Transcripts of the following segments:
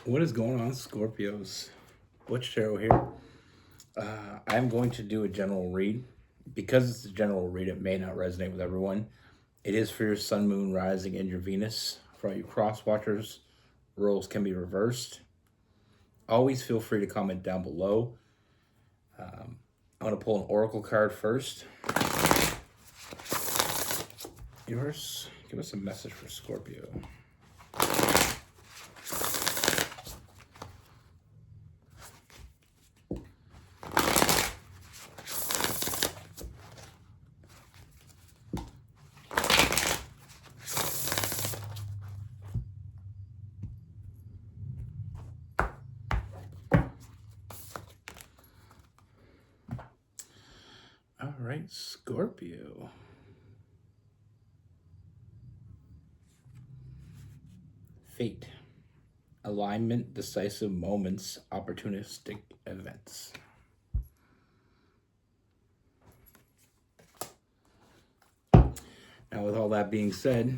What is going on, Scorpios? Butch Tarot here. I'm going to do a general read. Because it's a general read, it may not resonate with everyone. It is for your sun, moon, rising, and your Venus. For all you cross watchers, roles can be reversed. Always feel free to comment down below. I'm going to pull an oracle card first. Yours, give us a message for Scorpio. All right, Scorpio. Fate. Alignment, decisive moments, opportunistic events. Now, with all that being said,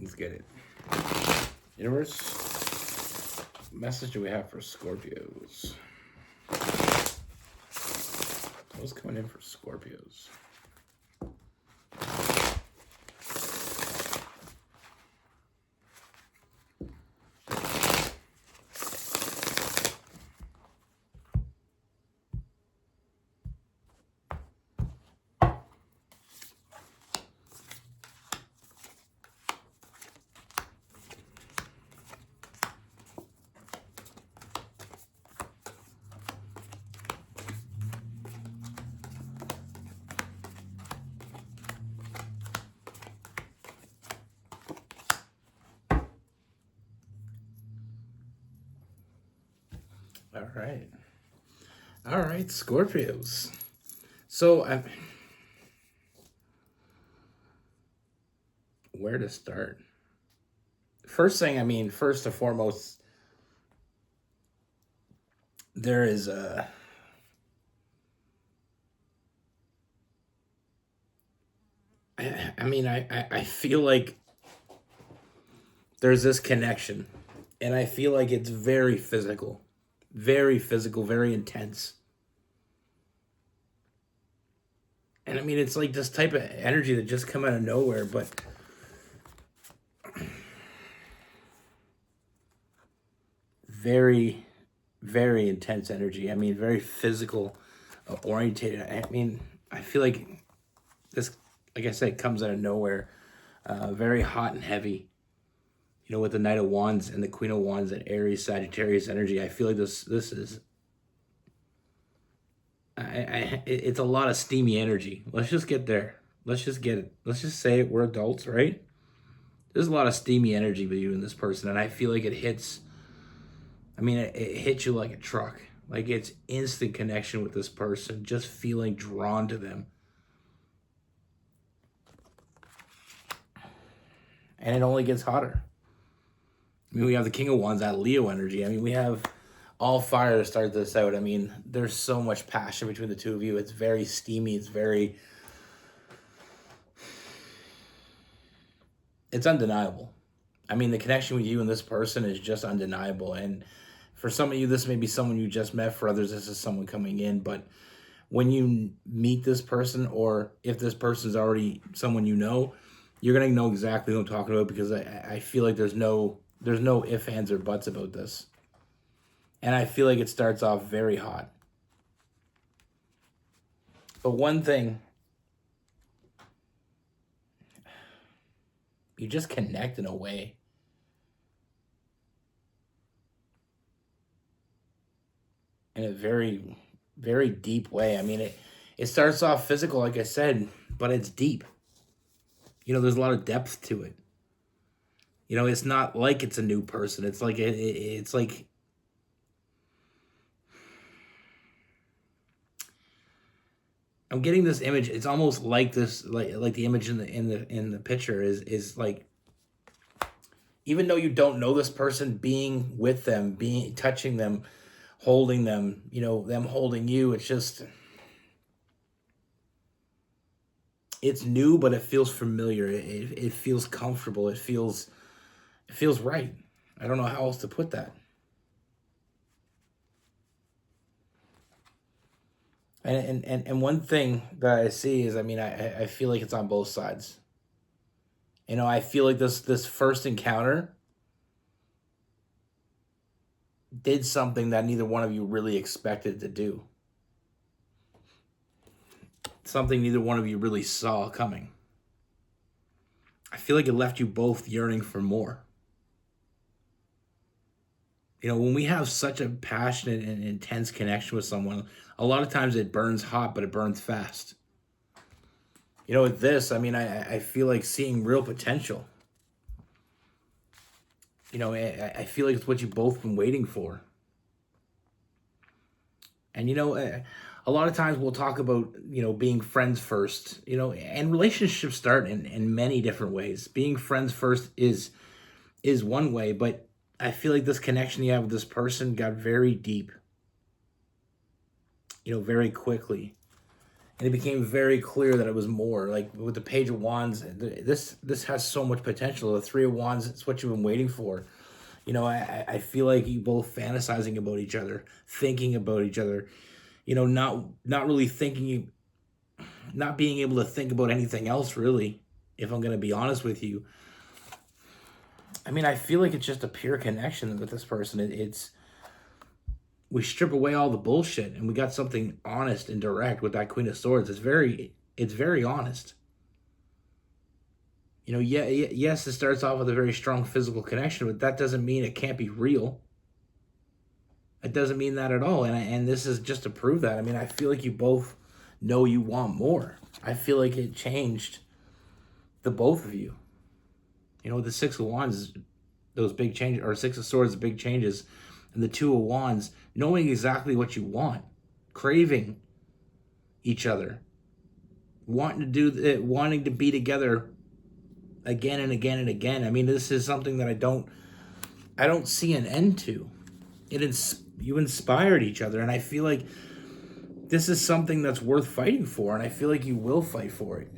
let's get it. Universe, message do we have for Scorpios? What's coming in for Scorpios? All right. All right, Scorpios. So, where to start? First thing, first and foremost, there is a. I feel like there's this connection, and I feel like it's very physical, very intense. And it's like this type of energy that just come out of nowhere, but very intense energy. Very physical orientated. I feel like this, like I said, comes out of nowhere. Very hot and heavy. With the Knight of Wands and the Queen of Wands and Aries, Sagittarius energy, I feel like this is. It's a lot of steamy energy. Let's just get there. Let's just get it. Let's just say it. We're adults, right? There's a lot of steamy energy with you and this person, and I feel like it hits. It hits you like a truck. Like it's instant connection with this person, just feeling drawn to them. And it only gets hotter. We have the King of Wands, that Leo energy. We have all fire to start this out. There's so much passion between the two of you. It's very steamy. It's undeniable. The connection with you and this person is just undeniable. And for some of you, this may be someone you just met. For others, this is someone coming in. But when you meet this person, or if this person's already someone you know, you're going to know exactly what I'm talking about, because I feel like there's no ifs, ands, or buts about this. And I feel like it starts off very hot. But one thing, you just connect in a way. In a very, very deep way. It starts off physical, like I said, but it's deep. There's a lot of depth to it. It's not like it's a new person. It's like it's like I'm getting this image. It's almost like this, like the image in the picture is like, even though you don't know this person, being with them, touching them, holding them, them holding you, it's new, but it feels familiar. It feels comfortable. It feels right. I don't know how else to put that. And one thing that I see is, I mean, I feel like it's on both sides. You know, I feel like this first encounter did something that neither one of you really expected to do. Something neither one of you really saw coming. I feel like it left you both yearning for more. You know, when we have such a passionate and intense connection with someone, a lot of times it burns hot, but it burns fast. You know, with this, I mean, I feel like seeing real potential. You know, I feel like it's what you've both been waiting for. And, you know, a lot of times we'll talk about, you know, being friends first, you know, and relationships start in many different ways. Being friends first is one way, but I feel like this connection you have with this person got very deep, you know, very quickly. And it became very clear that it was more. Like with the Page of Wands, this has so much potential. The Three of Wands, it's what you've been waiting for. You know, I feel like you both fantasizing about each other, thinking about each other, you know, not really thinking, not being able to think about anything else really, if I'm going to be honest with you. I mean, I feel like it's just a pure connection with this person. It's we strip away all the bullshit and we got something honest and direct with that Queen of Swords. It's very honest. You know, yeah, yes, it starts off with a very strong physical connection, but that doesn't mean it can't be real. It doesn't mean that at all. And this is just to prove that. I mean, I feel like you both know you want more. I feel like it changed the both of you. You know, the Six of Wands, those big changes, or Six of Swords, the big changes, and the Two of Wands, knowing exactly what you want, craving each other, wanting to do it, wanting to be together again and again and again. I mean, this is something that I don't see an end to. You inspired each other, and I feel like this is something that's worth fighting for, and I feel like you will fight for it.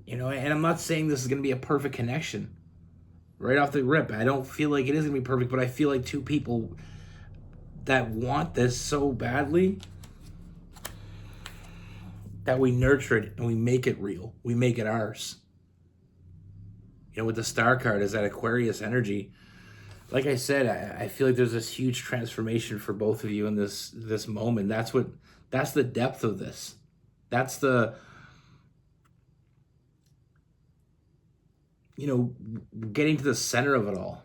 You know, and I'm not saying this is going to be a perfect connection right off the rip. I don't feel like it is going to be perfect, but I feel like two people that want this so badly that we nurture it and we make it real. We make it ours. You know, with the Star card is that Aquarius energy. Like I said, I feel like there's this huge transformation for both of you in this moment. That's the depth of this. That's the, you know, getting to the center of it all.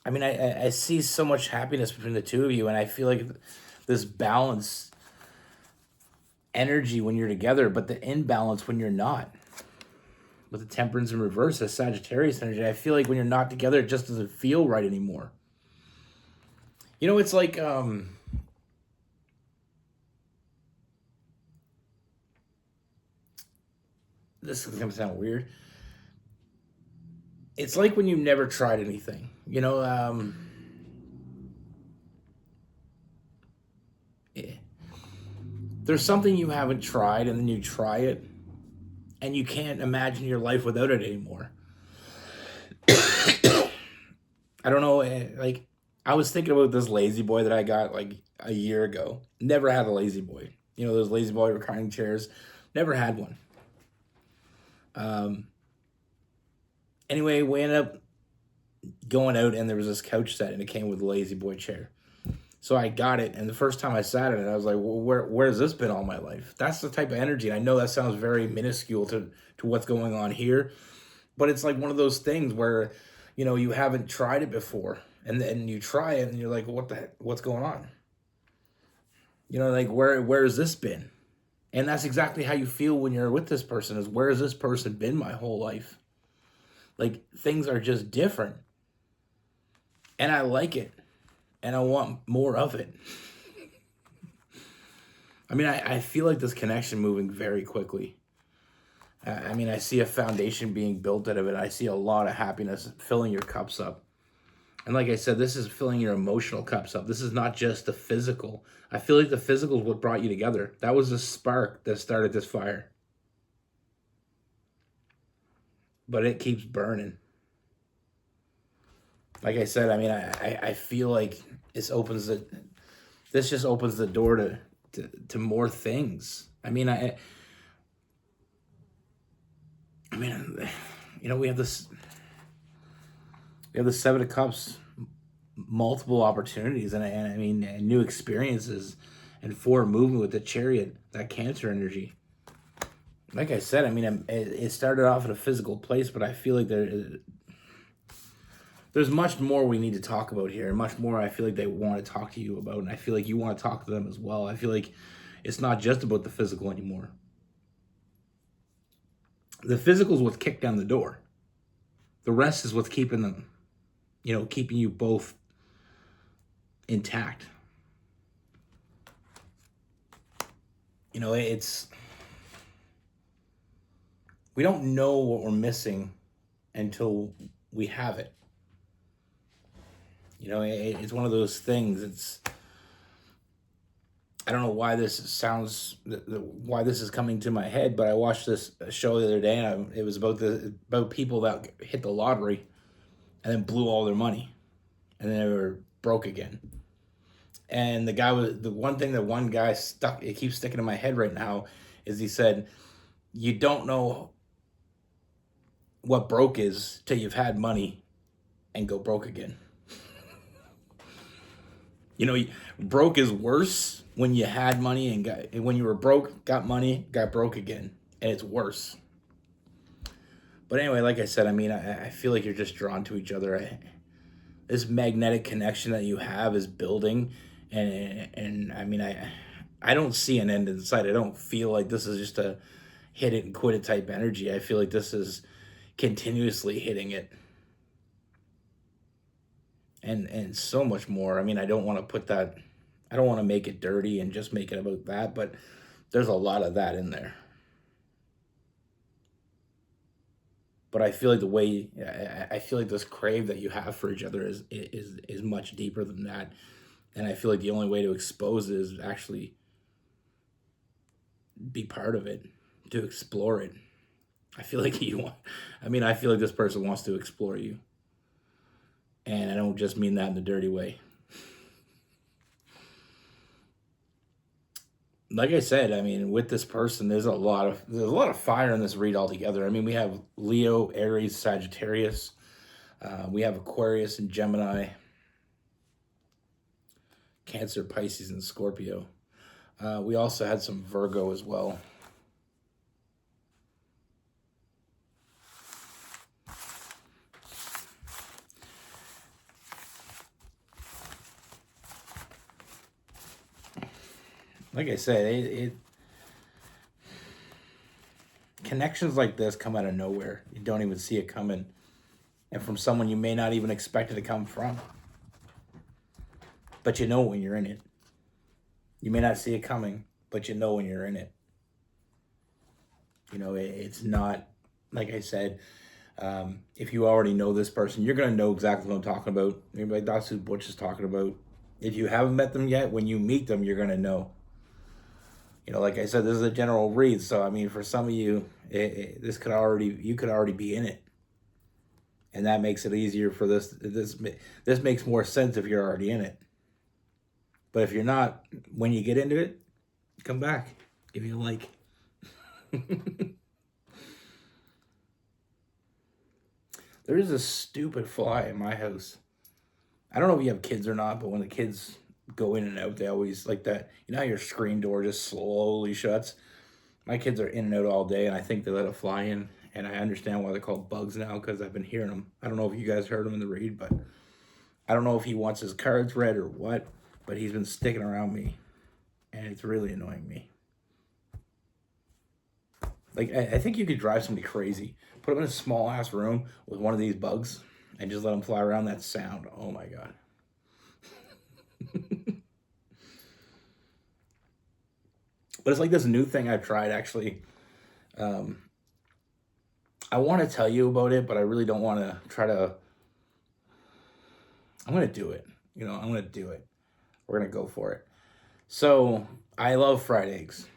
I mean, I see so much happiness between the two of you, and I feel like this balance energy when you're together, but the imbalance when you're not. With the Temperance in reverse, the Sagittarius energy, I feel like when you're not together, it just doesn't feel right anymore. You know, it's like this is gonna sound weird. It's like when you've never tried anything. You know, there's something you haven't tried, and then you try it, and you can't imagine your life without it anymore. I don't know, like, I was thinking about this lazy boy that I got like a year ago. Never had a lazy boy. You know, those lazy boy reclining chairs. Never had one. Um, anyway, we ended up going out, and there was this couch set, and it came with a lazy boy chair. So I got it, and the first time I sat in it, I was like, well, where's this been all my life? That's the type of energy. And I know that sounds very minuscule to what's going on here, but it's like one of those things where, you know, you haven't tried it before, and then you try it, and you're like, what the heck? What's going on? You know, like, where's this been? And that's exactly how you feel when you're with this person, is where has this person been my whole life? Like, things are just different. And I like it. And I want more of it. I mean, I feel like this connection moving very quickly. I mean, I see a foundation being built out of it. I see a lot of happiness filling your cups up. And like I said, this is filling your emotional cups up. This is not just the physical. I feel like the physical is what brought you together. That was the spark that started this fire. but it keeps burning. Like I said, I mean, I feel like this just opens the door to more things. I mean, we have the Seven of Cups, multiple opportunities, and I mean, and new experiences, and forward movement with the Chariot, that Cancer energy. Like I said, I mean, it started off at a physical place, but I feel like there's much more we need to talk about here, and much more I feel like they want to talk to you about, and I feel like you want to talk to them as well. I feel like it's not just about the physical anymore. The physical is what's kicked down the door. The rest is what's keeping them, keeping you both intact. It's we don't know what we're missing until we have it. It's one of those things. I don't know why this why this is coming to my head, but I watched this show the other day, and it was about people that hit the lottery and then blew all their money, and then they were broke again. And the one thing that one guy it keeps sticking in my head right now, is he said, "You don't know what broke is till you've had money and go broke again." Broke is worse when you had money when you were broke, got money, got broke again, and it's worse. But anyway, like I said, I mean, I feel like you're just drawn to each other. This magnetic connection that you have is building, and I mean, I don't see an end in sight. I don't feel like this is just a hit it and quit it type energy. I feel like this is continuously hitting it. And so much more. I mean, I don't want to make it dirty and just make it about that, but there's a lot of that in there. But I feel like I feel like this crave that you have for each other is much deeper than that, and I feel like the only way to expose it is actually be part of it, to explore it. I feel like I feel like this person wants to explore you. And I don't just mean that in a dirty way. Like I said, I mean, with this person, there's a lot of fire in this read altogether. I mean, we have Leo, Aries, Sagittarius. We have Aquarius and Gemini, Cancer, Pisces, and Scorpio. We also had some Virgo as well. Like I said, connections like this come out of nowhere. You don't even see it coming, and from someone you may not even expect it to come from. But you know when you're in it. You may not see it coming, but you know when you're in it. It's not, like I said, if you already know this person, you're going to know exactly what I'm talking about. Maybe like that's who Butch is talking about. If you haven't met them yet, when you meet them, you're going to know. Like I said, this is a general read, so I mean, for some of you, you could already be in it, and that makes it easier for this. This makes more sense if you're already in it. But if you're not, when you get into it, come back, give me a like. There is a stupid fly in my house. I don't know if you have kids or not, but when the kids go in and out, they always like that. You know how your screen door just slowly shuts? My kids are in and out all day, and I think they let a fly in. And I understand why they're called bugs now, because I've been hearing them. I don't know if you guys heard them in the read, but I don't know if he wants his cards read or what, but he's been sticking around me, and it's really annoying me. Like, I think you could drive somebody crazy. Put them in a small-ass room with one of these bugs and just let them fly around. That sound, oh my God. But it's like this new thing I've tried, actually. I want to tell you about it, but I really don't want to try to. I'm going to do it. I'm going to do it. We're going to go for it. So, I love fried eggs.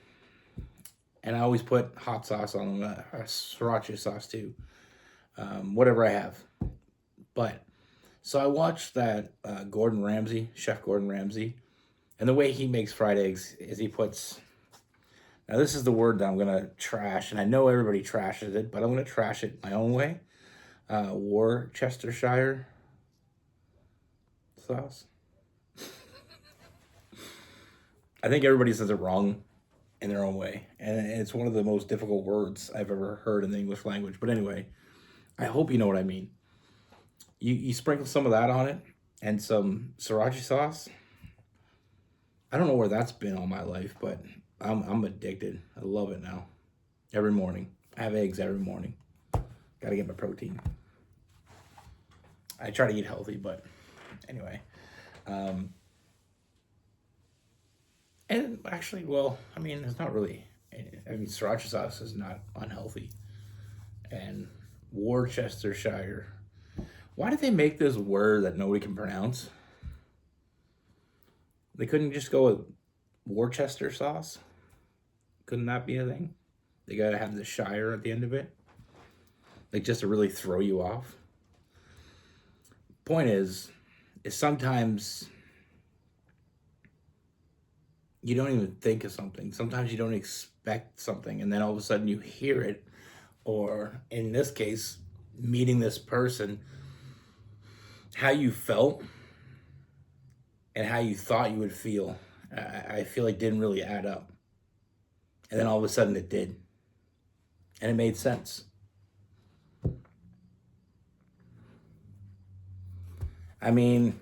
And I always put hot sauce on them, sriracha sauce too. whatever I have. But so I watched that Gordon Ramsay, Chef Gordon Ramsay, and the way he makes fried eggs is he puts. Now this is the word that I'm gonna trash, and I know everybody trashes it, but I'm gonna trash it my own way. Worcestershire sauce. I think everybody says it wrong in their own way, and it's one of the most difficult words I've ever heard in the English language. But anyway, I hope you know what I mean. You sprinkle some of that on it and some sriracha sauce. I don't know where that's been all my life, but I'm addicted. I love it now. Every morning, I have eggs every morning. Got to get my protein. I try to eat healthy, but anyway. And actually, well, I mean, it's not really. I mean, sriracha sauce is not unhealthy. And Worcestershire. Why did they make this word that nobody can pronounce? They couldn't just go with Worcester sauce? Couldn't that be a thing? They gotta have the shire at the end of it? Like, just to really throw you off? Point is sometimes you don't even think of something. Sometimes you don't expect something, and then all of a sudden you hear it. Or in this case, meeting this person, how you felt and how you thought you would feel, I feel like didn't really add up. And then all of a sudden it did. And it made sense. I mean,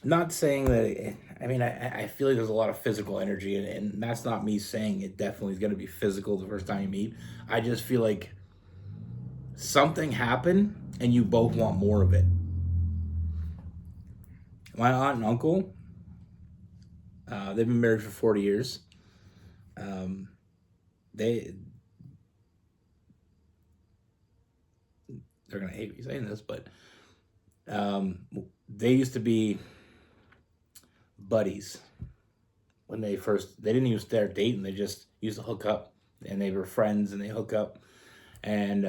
not saying that, I feel like there's a lot of physical energy, and that's not me saying it definitely is going to be physical the first time you meet. I just feel like something happened and you both want more of it. My aunt and uncle, they've been married for 40 years. They're going to hate me saying this, but they used to be buddies when they didn't even start dating. They just used to hook up, and they were friends and they hook up. And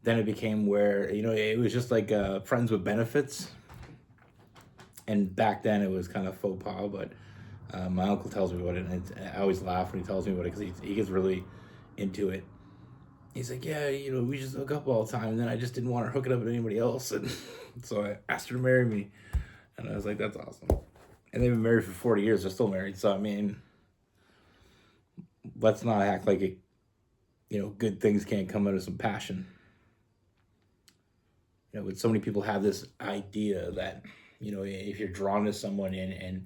then it became where, it was just like friends with benefits. And back then it was kind of faux pas, but my uncle tells me about it, and I always laugh when he tells me about it because he gets really into it. He's like, yeah, we just hook up all the time, and then I just didn't want her hooking up with anybody else, and so I asked her to marry me, and I was like, that's awesome. And they've been married for 40 years. They're still married, so I mean, let's not act like it, good things can't come out of some passion. But so many people have this idea that, if you're drawn to someone and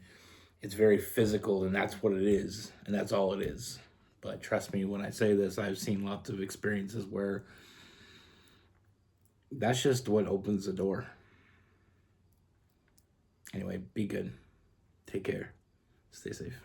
it's very physical, and that's what it is, and that's all it is. But trust me when I say this, I've seen lots of experiences where that's just what opens the door. Anyway, be good. Take care. Stay safe.